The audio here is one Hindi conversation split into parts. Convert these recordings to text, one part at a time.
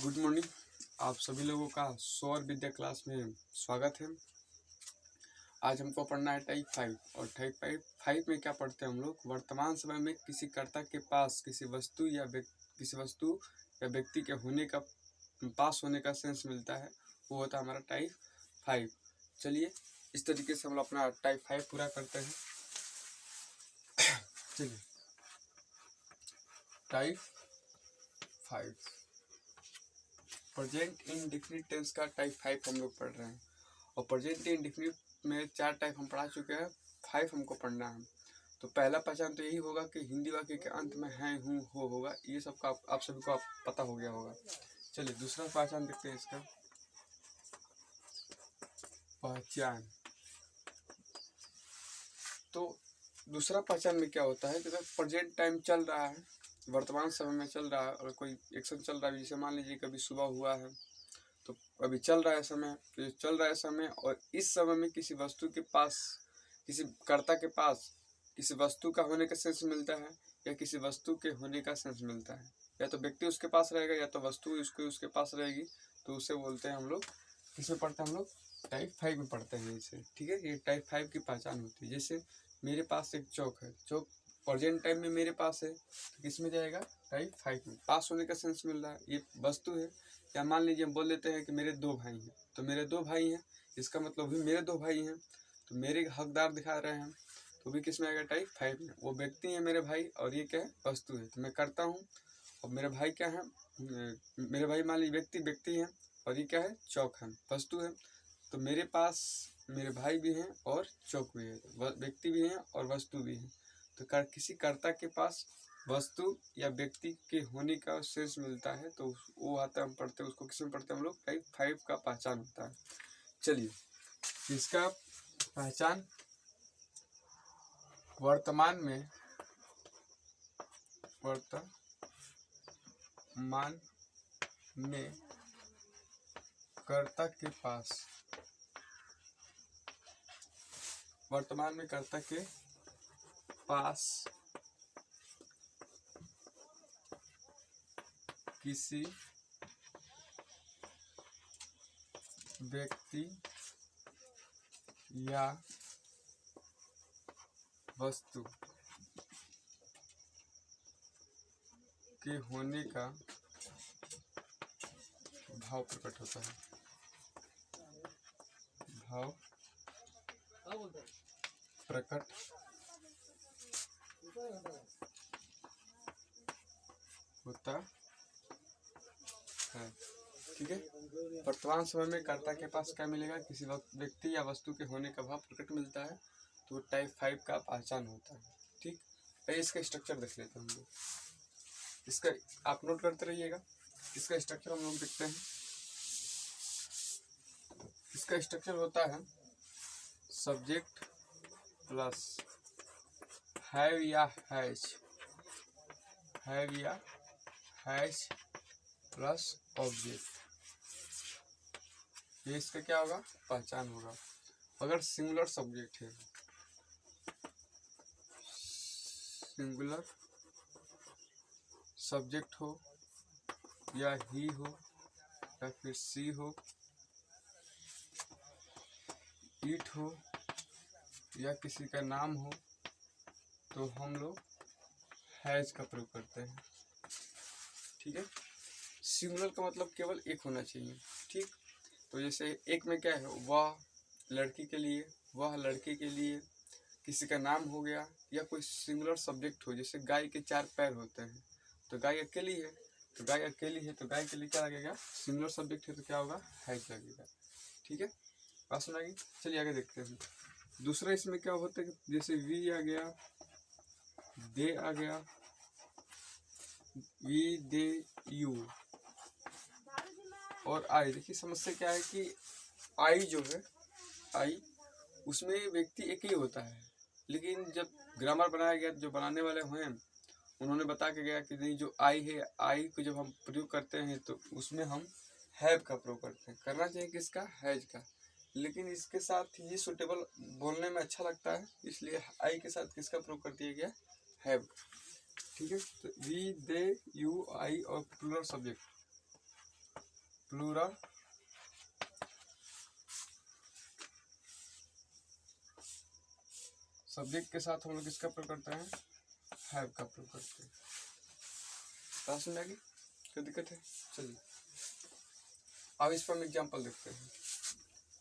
Good morning. आप सभी लोगों का सौर विद्या क्लास में स्वागत है। आज हमको पढ़ना है टाइप 5 और टाइप 5 में क्या पढ़ते हैं हम लोग। वर्तमान समय में किसी कर्ता के पास किसी वस्तु या व्यक्ति के होने का पास होने का सेंस मिलता है, वो होता है हमारा टाइप 5। चलिए इस तरीके से हम लोग अपना टाइप 5 पूरा करते हैं। चलिए टाइप 5 प्रेजेंट इंडेफिनिट टेंस का टाइप 5 हम लोग पढ़ रहे हैं और प्रेजेंट इंडेफिनिट में 4 टाइप हम पढ़ा चुके हैं, 5 हमको पढ़ना है। तो पहला पहचान तो यही होगा कि हिंदी वाक्य के अंत में है, हूँ, हो होगा। ये सब का आप सभी को पता हो गया होगा। चलिए दूसरा पहचान देखते हैं इसका। पहचान तो दूसरा पहचान में क्या होता है कि जब प्रेजेंट टाइम चल रहा है, वर्तमान समय में चल रहा है और कोई एक्शन चल रहा है, जैसे मान लीजिए कभी सुबह हुआ है तो अभी चल रहा है समय, तो चल रहा है समय और इस समय में किसी वस्तु के पास, किसी कर्ता के पास किसी वस्तु का होने का सेंस मिलता है या किसी वस्तु के होने का सेंस मिलता है। या तो व्यक्ति उसके पास रहेगा या तो वस्तु उसके पास रहेगी, तो उसे बोलते हैं हम लोग, किसमें पढ़ते हैं हम लोग, टाइप 5 में पढ़ते हैं इसे। ठीक है, ये टाइप 5 की पहचान होती है। जैसे मेरे पास एक चौक है, चौक प्रेजेंट टाइम में मेरे पास है, तो किस में जाएगा, टाइप 5 में। पास होने का सेंस मिल रहा है, ये वस्तु है। या मान लीजिए हम बोल देते हैं कि मेरे 2 भाई हैं, तो मेरे 2 भाई हैं, इसका मतलब भी मेरे 2 भाई हैं, तो मेरे हकदार दिखा रहे हैं, तो भी किस में आएगा, टाइप 5 में। वो व्यक्ति है मेरे भाई और ये क्या है, वस्तु है। तो मैं करता हूँ और मेरे भाई क्या है, मेरे भाई मान लीजिए व्यक्ति है और ये क्या है, चौक है, वस्तु है। तो मेरे पास मेरे भाई भी हैं और चौक भी है, व्यक्ति भी हैं और वस्तु भी है। तो किसी कर्ता के पास वस्तु या व्यक्ति के होने का सेंस मिलता है, तो वो आता है, हम पढ़ते हैं उसको, किसमें पढ़ते हैं हम लोग, टाइप 5 का पहचान होता है। चलिए इसका पहचान वर्तमान में कर्ता के पास, वर्तमान में कर्ता के पास किसी व्यक्ति या वस्तु के होने का भाव प्रकट होता है, भाव प्रकट होता है। ठीक है, वर्तमान समय में कर्ता के पास क्या मिलेगा, किसी व्यक्ति या वस्तु के होने का भाव प्रकट मिलता है, तो टाइप 5 का पहचान होता है। ठीक है, इसका स्ट्रक्चर देख लेते हैं हम लोग। इसका आप नोट करते रहिएगा। इसका स्ट्रक्चर हम लोग देखते हैं। इसका स्ट्रक्चर होता है सब्जेक्ट प्लस हैव या हैज प्लस ऑब्जेक्ट। ये इसका क्या होगा, पहचान होगा। अगर सिंगुलर सब्जेक्ट है, सिंगुलर सब्जेक्ट हो या ही हो या फिर सी हो, इट हो या किसी का नाम हो, तो हम लोग हैज का प्रयोग करते हैं। ठीक है, सिंगुलर का मतलब केवल एक होना चाहिए। ठीक, तो जैसे एक में क्या है, वह लड़की के लिए, वह लड़के के लिए, किसी का नाम हो गया, या कोई सिंगुलर सब्जेक्ट हो। जैसे गाय के 4 पैर होते हैं, तो गाय अकेली है, तो गाय अकेली है, तो गाय के लिए क्या लगेगा, सिंगुलर सब्जेक्ट है, तो क्या होगा, हैज लगेगा। ठीक है, बात सुनाएगी। चलिए आगे देखते हैं। दूसरा इसमें क्या होता है कि जैसे वी आ गया, दे आ गया, वी, दे, यू और आई। देखिए समस्या क्या है कि आई जो है, आई उसमें व्यक्ति एक ही होता है, लेकिन जब ग्रामर बनाया गया, जो बनाने वाले हुए उन्होंने बता के गया कि नहीं, जो आई है, आई को जब हम प्रयोग करते हैं तो उसमें हम हैव का प्रयोग करते हैं। करना चाहिए किसका, हैज का, लेकिन इसके साथ ये सुटेबल बोलने में अच्छा लगता है, इसलिए आई के साथ किसका प्रयोग कर दिया गया, हैव। ठीक है, तो वी, दे, यू, आई और प्लूरल सब्जेक्ट, प्लूरल सब्जेक्ट के साथ हम लोग किसका प्रयोग करते हैं, हैव का प्रयोग करते हैं। बात समझ आ गई, क्या दिक्कत है? चलिए अब इस पर हम एग्जाम्पल देखते हैं।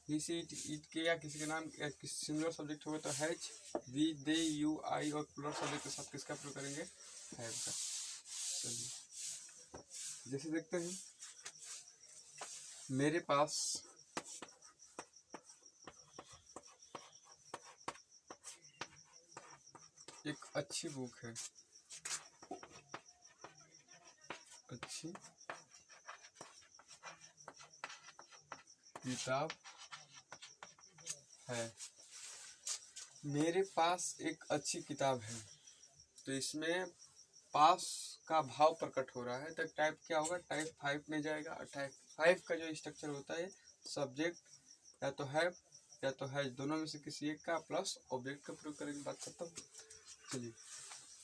ही सी इट के या किसी के नाम सिंगुलर सब्जेक्ट होगा तो हैज, वी दे यू आई और प्लूरल सब्जेक्ट के साथ किसका प्रयोग करेंगे, हैव का। चलिए जैसे देखते हैं, मेरे पास एक अच्छी बुक है, अच्छी किताब है। मेरे पास एक अच्छी किताब है, तो इसमें पास का भाव प्रकट हो रहा है, तो टाइप क्या होगा, टाइप 5 में जाएगा। और टाइप 5 का जो स्ट्रक्चर होता है, सब्जेक्ट या तो हैव या तो हैज, दोनों में से किसी एक का प्लस ऑब्जेक्ट का प्रयोग करेंगे, बात खत्म। चलिए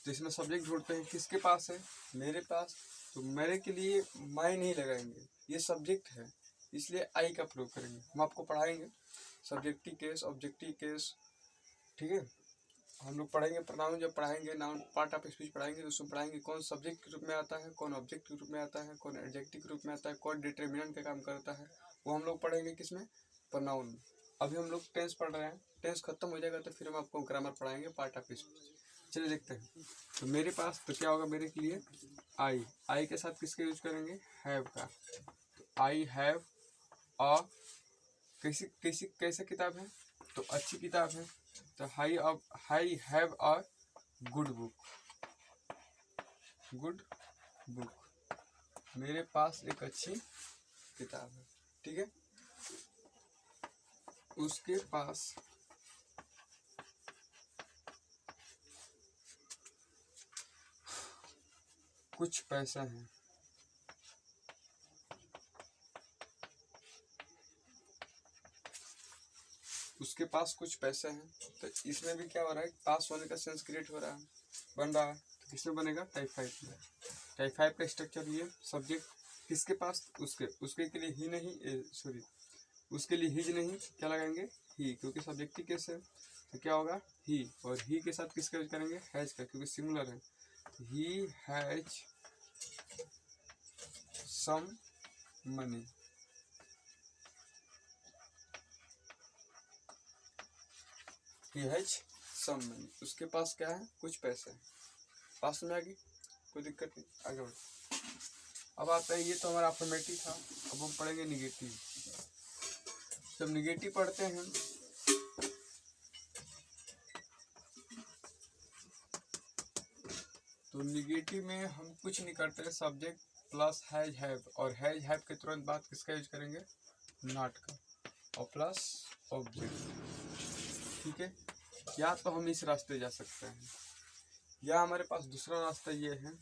तो इसमें सब्जेक्ट ढूंढते हैं, किसके पास है, मेरे पास, तो मेरे के लिए मैं नहीं लगाएंगे, ये सब्जेक्ट है इसलिए आई का प्रयोग करेंगे। हम आपको पढ़ाएंगे सब्जेक्टिव केस, ऑब्जेक्टिव केस, ठीक है। हम लोग पढ़ेंगे प्रोनाउन, जब पढ़ाएंगे नाउन पार्ट ऑफ स्पीच पढ़ाएंगे तो उसमें पढ़ाएंगे कौन सब्जेक्ट के रूप में आता है, कौन ऑब्जेक्ट के रूप में आता है, कौन एडजेक्टिव के रूप में आता है, कौन डिटरमिनेंट का काम करता है, वो हम लोग पढ़ेंगे किसमें, प्रोनाउन में। अभी हम लोग टेंस पढ़ रहे हैं, टेंस खत्म हो जाएगा तो फिर हम आपको ग्रामर पढ़ाएंगे पार्ट ऑफ स्पीच। चलिए देखते हैं, तो मेरे पास तो क्या होगा, मेरे के लिए आई के साथ किसके यूज करेंगे, हैव का। आई हैव अ, कैसे किताब है, तो अच्छी किताब है, तो I have a good book, good book, मेरे पास एक अच्छी किताब है, ठीक है। उसके पास कुछ पैसा है, उसके पास कुछ पैसे हैं, तो इसमें भी क्या हो रहा है, पास होने का सेंस क्रिएट हो रहा है, बन रहा है, तो किसमें बनेगा, टाइप 5 में। टाइप 5 का स्ट्रक्चर ये, सब्जेक्ट किसके पास, उसके के लिए ही नहीं, सॉरी उसके लिए हिज नहीं, क्या लगाएंगे, ही, क्योंकि सब्जेक्टिव केस है, तो क्या होगा, ही, और ही के साथ किसका यूज करेंगे, हैज का, क्योंकि सिंगुलर है। He has some money, he has some money, उसके पास क्या है, कुछ पैसे हैं। पास में आ गई, कोई दिक्कत नहीं, आगे बढ़ो। अब आता है, ये तो हमारा अफर्मेटिव था, अब हम पढ़ेंगे निगेटिव। जब निगेटिव पढ़ते हैं तो निगेटिव में हम कुछ नहीं करते हैं, सब्जेक्ट प्लस हैज हैव, और हैज हैव के तुरंत बाद किसका यूज करेंगे, नॉट का, और प्लस ऑब्जेक्ट, ठीक है। या तो हम इस रास्ते जा सकते हैं, या हमारे पास दूसरा रास्ता ये है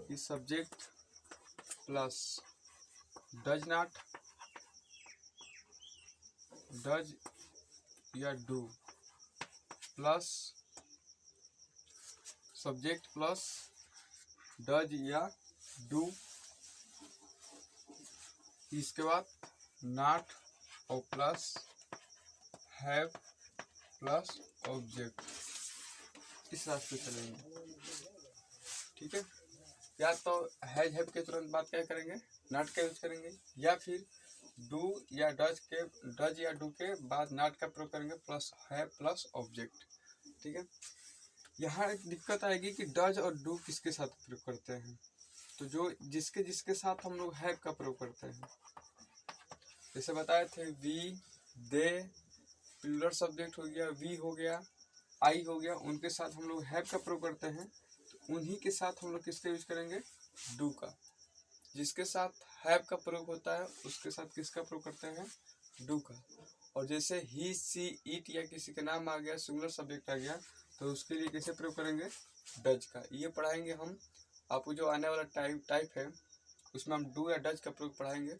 कि subject plus does not, does या do, plus subject plus does या डू, इसके बाद नॉट और प्लस हैव प्लस ऑब्जेक्ट, इस रास्ते चलेंगे, ठीक है। या तो हैज हैव के तुरंत बाद क्या करेंगे, नॉट का यूज करेंगे, या फिर डू या डज या डू के बाद नॉट का प्रयोग करेंगे, प्लस हैव प्लस ऑब्जेक्ट, ठीक है। यहाँ एक दिक्कत आएगी कि डज और डू किसके साथ प्रयोग करते हैं, तो जो जिसके साथ हम लोग हैव का प्रयोग करते हैं, जैसे बताए थे, वी, दे, प्लूरल सब्जेक्ट हो गया, वी हो गया, आई हो गया, उनके साथ हम लोग हैव का प्रयोग करते हैं, तो उन्हीं के साथ हम लोग किसका यूज करेंगे, डू का। जिसके साथ हैव का प्रयोग होता है उसके साथ किसका प्रयोग करते हैं, डू का। और जैसे ही, सी, इट या किसी का नाम आ गया, सिंगुलर सब्जेक्ट आ गया, तो उसके लिए कैसे प्रयोग करेंगे, डज का। ये पढ़ाएंगे हम, आपको जो आने वाला टाइप है उसमें हम डू या डज का प्रयोग पढ़ाएंगे,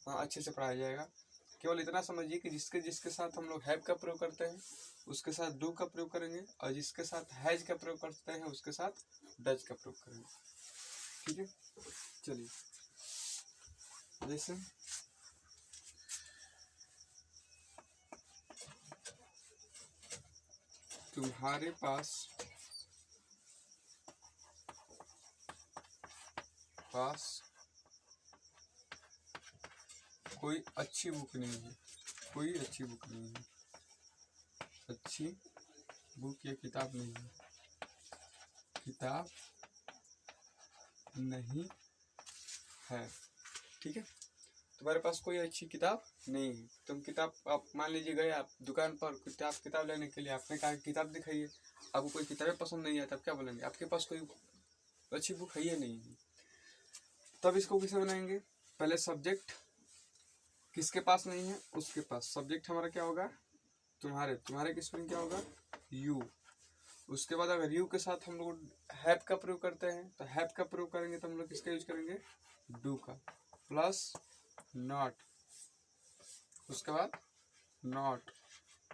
वहाँ अच्छे से पढ़ाया जाएगा। केवल इतना समझिए कि जिसके साथ हम लोग हैव का प्रयोग करते हैं उसके साथ डू का प्रयोग करेंगे, और जिसके साथ हैज का प्रयोग करते हैं उसके साथ डज का प्रयोग करेंगे, ठीक है। चलिए जैसे तुम्हारे पास कोई अच्छी बुक नहीं है, कोई अच्छी बुक नहीं है, अच्छी बुक या किताब नहीं है, किताब नहीं है। ठीक है, तुम्हारे पास कोई अच्छी किताब नहीं है। तुम किताब, आप मान लीजिए गए आप दुकान पर किताब लेने के लिए, आपने कहा किताब दिखाइए, आपको कोई किताबें पसंद नहीं है, तब क्या बोलेंगे? आपके पास कोई अच्छी बुक है ही नहीं है। तब इसको कैसे बनाएंगे? पहले सब्जेक्ट किसके पास नहीं है, उसके पास। सब्जेक्ट हमारा क्या होगा? तुम्हारे किस में क्या होगा? यू। उसके बाद अगर यू के साथ हम लोग हैव का प्रयोग करते हैं, तो हैव का प्रयोग करेंगे तो हम लोग किसका यूज करेंगे? डू का। प्लस नॉट, उसके बाद नॉट,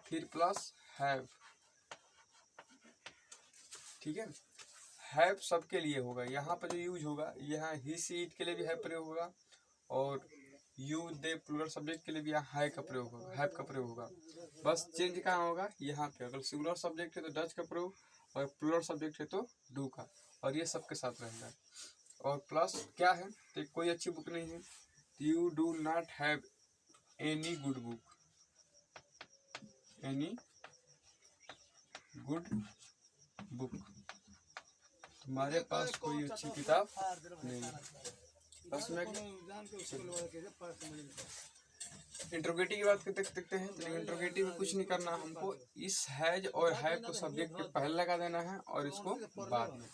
फिर प्लस हैव। ठीक है, हैव सबके लिए होगा। यहाँ पर जो यूज होगा, यहाँ ही सी इट के लिए भी हैव प्रयोग होगा, और यू दे प्लूरल सब्जेक्ट के लिए भी यहाँ हैव का प्रयोग होगा। बस चेंज कहाँ होगा? यहाँ पे। अगर सिंगुलर सब्जेक्ट है तो डज का प्रयोग, और प्लूरल सब्जेक्ट है तो डू का, और ये सबके साथ रहेगा। और प्लस क्या है? तो कोई अच्छी बुक नहीं है, you do not have any good book, any good book, तुम्हारे पास कोई अच्छी किताब नहीं है। बस में इंट्रोगेटिव की बात देखते हैं, लेकिन इंट्रोगेटिव में कुछ नहीं करना हमको। इस हैज और हैव को सब्जेक्ट के पहले लगा देना है, और इसको बाद में।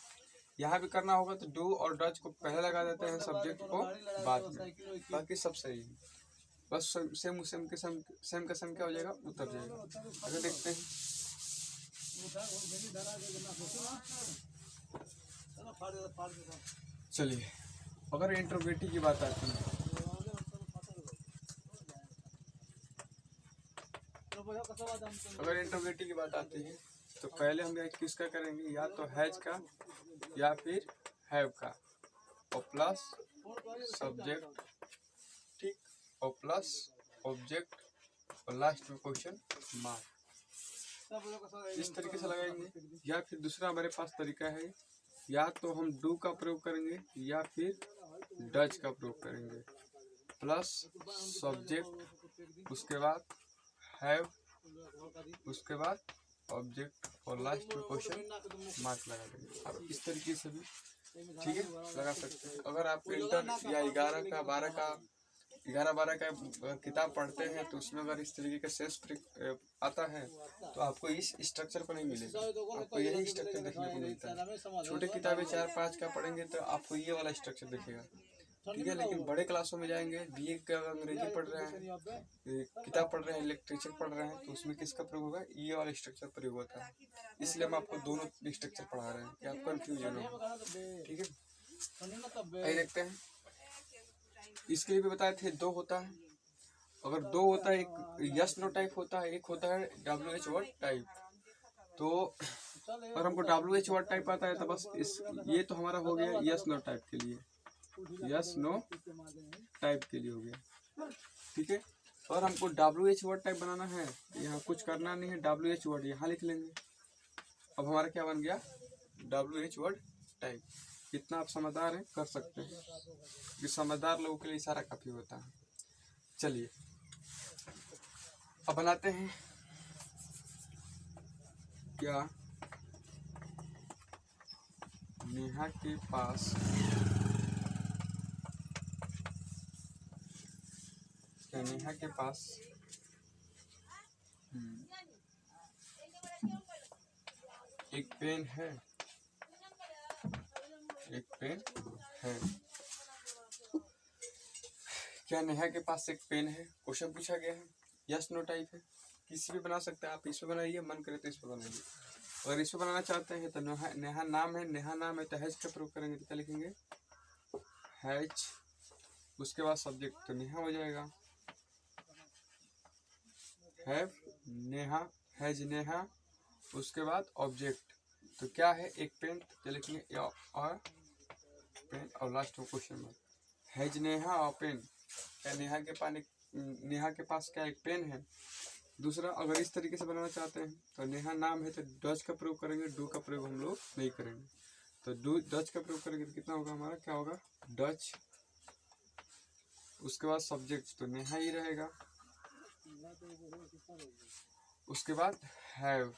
यहाँ भी करना होगा तो डू और डज को पहले लगा देते हैं, सब्जेक्ट को बाद में, बाकी सब सही है। बस सेम का सेम क्या हो जाएगा? उतर जाएगा। अगर देखते हैं, चलिए अगर इंट्रोगेटिव की बात आती है, अगर इंट्रोगेटिव की बात आती है तो पहले हम किसका करेंगे? या तो हैज का या फिर हैव का, और प्लस सब्जेक्ट, ठीक, और प्लस ऑब्जेक्ट, और लास्ट में क्वेश्चन मार्क। इस तरीके से लगाएंगे। या फिर दूसरा हमारे पास तरीका है, या तो हम डू का प्रयोग करेंगे या फिर डज का प्रयोग करेंगे। प्लस सब्जेक्ट, उसके बाद हैव, उसके बाद ऑब्जेक्ट, और लास्ट में क्वेश्चन मार्क लगा देंगे। आप इस तरीके से भी ठीक है लगा सकते हैं। अगर आप इंटर या 11 का 12 का किताब पढ़ते हैं तो उसमें अगर इस तरीके का सेंस आता है तो आपको इस स्ट्रक्चर पर नहीं मिलेगा, आपको यही स्ट्रक्चर देखने को मिलता है। छोटे किताबें 4-5 का पढ़ेंगे तो आपको ये वाला स्ट्रक्चर दिखेगा, ठीक है। लेकिन बड़े क्लासों में जाएंगे, बीए का अंग्रेजी पढ़ रहे हैं, किताब पढ़ रहे हैं, लिटरेचर पढ़ रहे हैं, तो उसमें किसका प्रयोग होगा? ये वाला स्ट्रक्चर प्रयोग होता है। इसलिए हम आपको दोनों स्ट्रक्चर पढ़ा रहे हैं कि आप कंफ्यूजन हो, ठीक है। आइए देखते हैं, इसके लिए भी बताए थे 2 होता है। अगर 2 होता है, एक यस नो टाइप होता है, एक होता है WH वर्ड टाइप। तो अगर हमको WH वर्ड टाइप आता है तो बस ये तो हमारा हो गया यस नो टाइप के लिए, यस नो टाइप के लिए हो गया, ठीक है। और हमको WH वर्ड टाइप बनाना है, यहाँ कुछ करना नहीं है, WH वर्ड यहाँ लिख लेंगे। अब हमारा क्या बन गया? WH word type. कितना आप समझदार हैं, कर सकते हैं, क्योंकि समझदार लोगों के लिए इशारा काफी होता है। चलिए अब बनाते हैं, क्या नेहा के पास एक पेन है? एक पेन है। क्या नेहा के पास एक पेन है? क्वेश्चन पूछा गया है, यस नो टाइप है, किसी भी बना सकते हैं आप। इस पे बनाइए, मन करे तो इस पे बनाइए। अगर इस पे बनाना चाहते हैं तो नेहा नाम है, नेहा नाम है तो हैज का प्रयोग करेंगे तो क्या लिखेंगे? हैज। उसके बाद सब्जेक्ट तो नेहा हो जाएगा, हैव नेहा, हैज नेहा। उसके बाद ऑब्जेक्ट तो क्या है? एक पेन, तो लिखेंगे और पेन, और लास्ट में क्वेश्चन मार्क। हैज नेहा और पेन। क्या नेहा के पास क्या एक पेन है? दूसरा, अगर इस तरीके से बनाना चाहते हैं तो नेहा नाम है तो डज का प्रयोग करेंगे, डू का प्रयोग हम लोग नहीं करेंगे। तो डू डच का प्रयोग करेंगे तो कितना होगा हमारा, क्या होगा, डच। उसके बाद सब्जेक्ट तो नेहा ही रहेगा। उसके बाद हैव,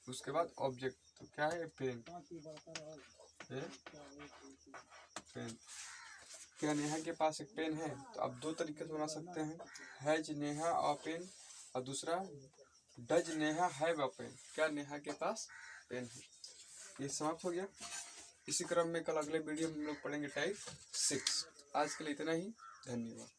उसके बाद ऑब्जेक्ट तो क्या है, पेन। पेन, क्या नेहा के पास एक पेन है? तो आप दो तरीके से बना सकते हैं, हैज नेहा अ पेन, और दूसरा does Neha have a pen, क्या नेहा के पास पेन है। ये समाप्त हो गया। इसी क्रम में कल अगले वीडियो में हम लोग पढ़ेंगे टाइप 6। आज के लिए इतना ही, धन्यवाद।